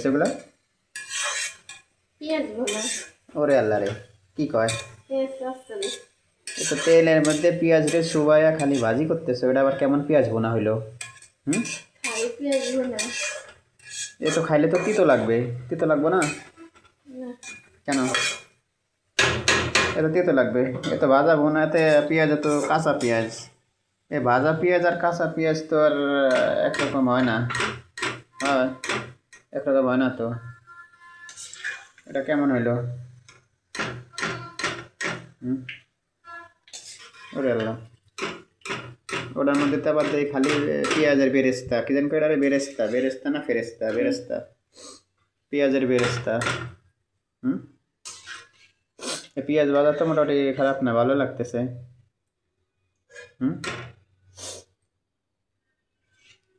সেগুলা পেঁয়াজ ভোনা। ওরে আল্লাহ রে, কি কয়? পেঁয়াজ আসলে তো তেলের মধ্যে পেঁয়াজ রে শুবাইয়া খালি ভাজি করতেছে, ওটা আবার কেমন পেঁয়াজ বোনা হইলো? খাই পেঁয়াজ ভোনা। এ তো খাইলে তো তিতো লাগবে, তিতো লাগবে না? না, কেন? এত তিতো লাগবে? এ তো ভাজা বোনাতে পেঁয়াজ তো কাঁচা পেঁয়াজ, এ ভাজা পেঁয়াজ আর কাঁচা পেঁয়াজ তো আর একরকম হয় না। হয়, একরকম হয় না তো। এটা কেমন হইলো? ওরে আল্লাহ, ওটার মধ্যে তো আবার দেয় খালি পেঁয়াজের বেরেস্তা, কি জানি কয় বেরেস্তা, বেরেস্তা না ফেরেস্তা? বেরেস্তা, পেঁয়াজের বেরেস্তা। পেঁয়াজ ভাজা তো মোটামুটি খারাপ না, ভালো লাগতেছে।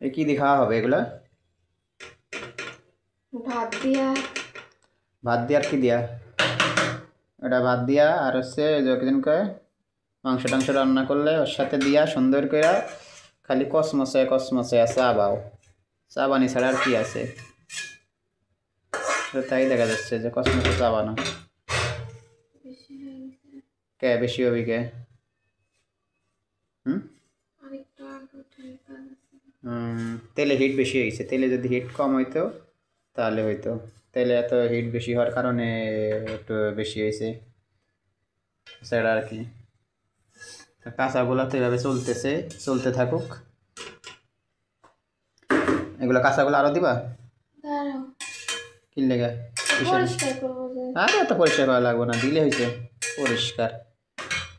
এ কি দিয়ে খাওয়া হবে এগুলা? ভাত দিয়া। ভাত দিয়া আর কি দিয়া? ওটা ভাত দিয়া আর হচ্ছে যখন কয় মাংস টাংস রান্না করলে ওর সাথে দিয়া সুন্দর করে খালি কসমসে কসমসে চা বাও, চা বানি ছাড়া আর কি আছে? তাই দেখা যাচ্ছে যে কসমসে চা বানো। কে বেশি হবি কে? তেলে হিট বেশি হয়েছে, তেলে যদি হিট কম হইতো তাহলে হইতো, তেলে এত হিট বেশি হওয়ার কারণে একটু বেশি হয়েছে সেটা আর কি। কাঁচাগুলা তো এভাবে চলতেছে, চলতে থাকুক। এগুলো কাঁচাগুলো আরও দিবা? কি লেগে? আরে এত পরিষ্কার করা লাগবে না, দিলে হয়েছে পরিষ্কার।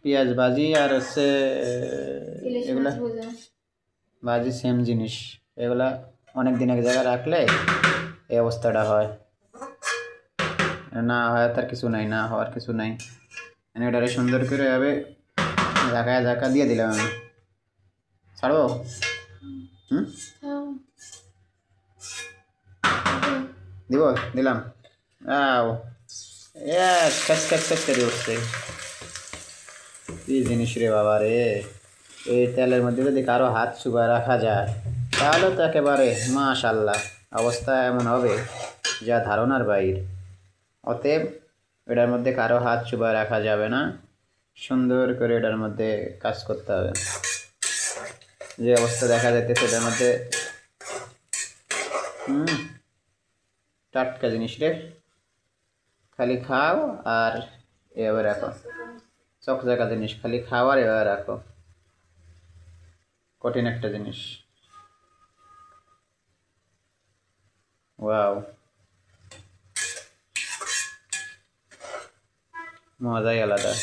পেঁয়াজ ভাজি আর হচ্ছে এগুলা ভাজি সেম জিনিস, এগুলা অনেক দিন এক জায়গায় রাখলে এই অবস্থাটা হয়, না হয় তার কিছু নাই, না হওয়ার কিছু নাই। এটারে সুন্দর করে এভাবে ঢাকা ঢাকা দিয়ে দিলাম আমি। ছাড়বো? দিব, দিলাম। আও খ্যাচ খ্যাচ খ্যাচ করে উঠছে। কি জিনিস রে বাবা রে! এই তেলের মধ্যে যদি কারো হাত চুবায় রাখা যায় তাহলে তো একেবারে মাশাল্লাহ অবস্থা এমন হবে যা ধারণার বাইর। অতএব এটার মধ্যে কারো হাত চুবায় রাখা যাবে না, সুন্দর করে এটার মধ্যে কাজ করতে হবে। যে অবস্থা দেখা যাইতেছে এটার মধ্যে, টাটকা জিনিস রে, খালি খাও আর এভাবে রাখো। চকচকা জিনিস, খালি খাও আর এভাবে রাখো। কঠিন একটা জিনিস। ওয়াও, মজাই আলাদা।